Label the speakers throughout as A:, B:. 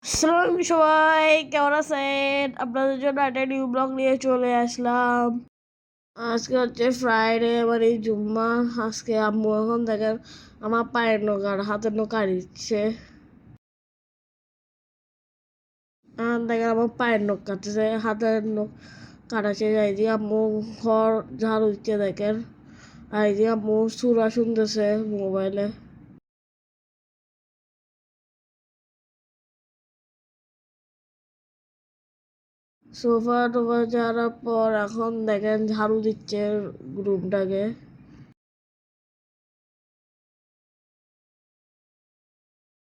A: আসসালামু সবাই কেমন আছেন? আপনাদের জন্য একটা নিউ ব্লগ নিয়ে চলে আসলাম। আজকে হচ্ছে ফ্রাইডে মানে জুম্মা। আজকে আম্মু এখন দেখেন আমার পায়ের নখ আর হাতের নখ কাটছে। দেখেন আমার পায়ের নখ কাটতেছে, হাতের নখ কাটাচ্ছে। এই দিয়ে আম্মু ঘর ঝাড়ু দিচ্ছে দেখেন। আর এই দিয়ে আম্মু সুরা শুনতেছে মোবাইলে। সোফা টোফা ঝাড়ার পর এখন দেখেন ঝাড়ু দিচ্ছে রুমটাকে।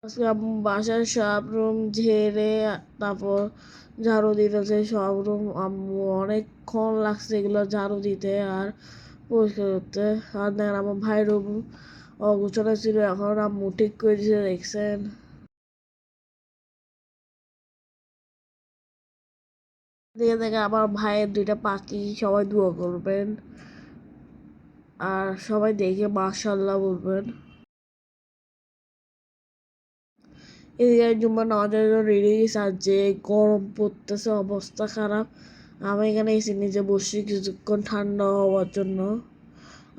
A: আজকে বাসার সব রুম ঝেড়ে তারপর ঝাড়ু দিতেছে সব রুম। আম্মু অনেকক্ষণ লাগছে এগুলো ঝাড়ু দিতে আর পরিষ্কার করতে। আর দেখেন আমার ভাই রুম অগোছালো ছিল, এখন আম্মু ঠিক করে দিতে দেখছেন। দিয়ে দেখেন আমার ভাইয়ের দুইটা পাখি, সবাই দোয়া করবেন আর সবাই দেখে মাশাআল্লাহ বলবেন। এদিকে জুম্মা নামাজের জন্য রেডি হয়েছে আর যে গরম পড়তেছে অবস্থা খারাপ। আমি এখানে এসে নিজে বসি কিছুক্ষণ ঠান্ডা হওয়ার জন্য।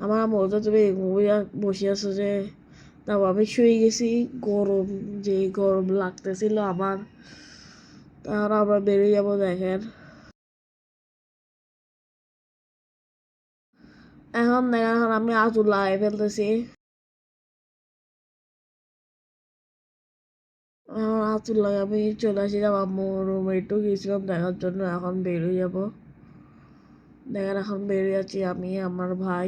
A: আমার আম্মু বলতো তুমি বসে আছো যে, তারপর আমি শুয়ে গেছি। গরম, যে গরম লাগতেছিল আমার। তারপর আমরা বেরিয়ে যাবো দেখেন। এখন দেখেন এখন আমি আতুর লাগাই ফেলতেছি। এখন আতুর লাগাই আমি চলে আসছিলাম আম্মু রুমে, একটু গেছিলাম দেখার জন্য। এখন বেরিয়ে যাবো দেখেন, এখন বেরিয়ে যাচ্ছি আমি আমার ভাই।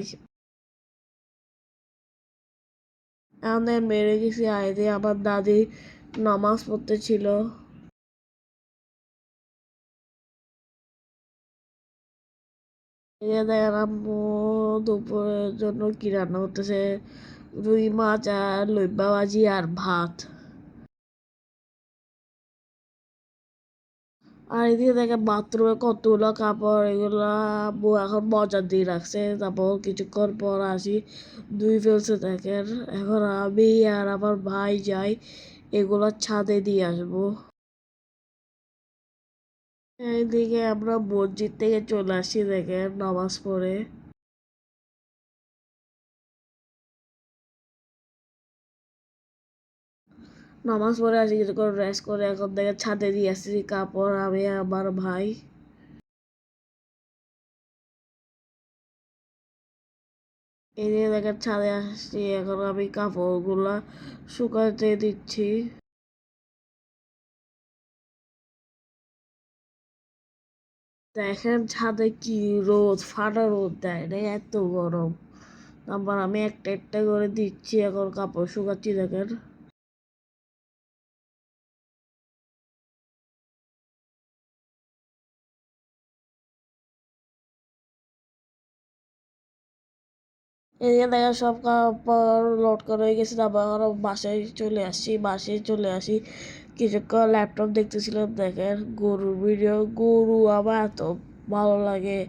A: আমাদের মেরে গেছি আইতে আমার দাদি নামাজ পড়তে ছিল। দেখেন আম্মু দুপুরের জন্য কি রান্না করতেছে, রুই মাছ আর লইবা ভাজি আর ভাত। আর এদিকে দেখেন বাথরুমে কতগুলো কাপড়, এগুলা বউ এখন মজা দিয়ে রাখছে। তারপর কিছুক্ষণ পর আসি ধুই ফেলছে দেখেন। এখন আমি আর আমার ভাই যাই এগুলো ছাদে দিয়ে আসবো। এইদিকে আমরা মসজিদ থেকে চলে আসি দেখেন নামাজ পড়ে। নামাজ পড়ে আসি কিছুক্ষণ রেস্ট করে এখন দেখে ছাদে দিয়ে আসছি কাপড় আমি আমার ভাই। এই যে দেখেন ছাদে আসছি, এখন আমি কাপড়গুলা শুকাতে দিচ্ছি। দেখেন ছাদে কি রোদ, ফাটা রোদ দেয় না, এত গরম। তারপর আমি একটা একটা করে দিচ্ছি, এখন কাপড় শুকাচ্ছি দেখেন। এদিকে দেখেন সব কাপড় লোড করে হয়ে গেছে। তারপর আরো বাসায় চলে আসি কিছুক্ষণ ল্যাপটপ দেখতেছিলাম দেখেন গরুর ভিডিও। গরু আমার এত ভালো লাগে।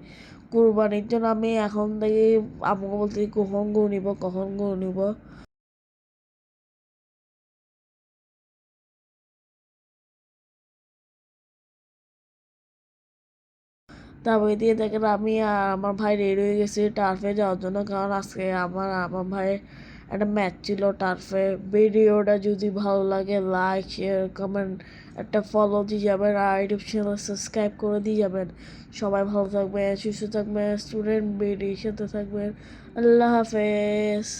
A: কুরবানির জন্য আমি এখন থেকে আমাকে বলতে কখন গরু নিব, কখন গরু নিব। তারপর দিয়ে দেখেন আমি আর আমার ভাই রেডি হয়ে গেছি টার্ফে যাওয়ার জন্য, কারণ আজকে আমার ভাইয়ের একটা ম্যাচ ছিল টার্ফে। ভিডিওটা যদি ভালো লাগে লাইক শেয়ার কমেন্ট একটা ফলো দিয়ে যাবেন আর ইউটিউব চ্যানেল সাবস্ক্রাইব করে দিয়ে যাবেন। সবাই ভালো থাকবেন, সুস্থ থাকবেন, স্টুডেন্ট বেডির সাথে থাকবেন। আল্লাহ হাফেজ।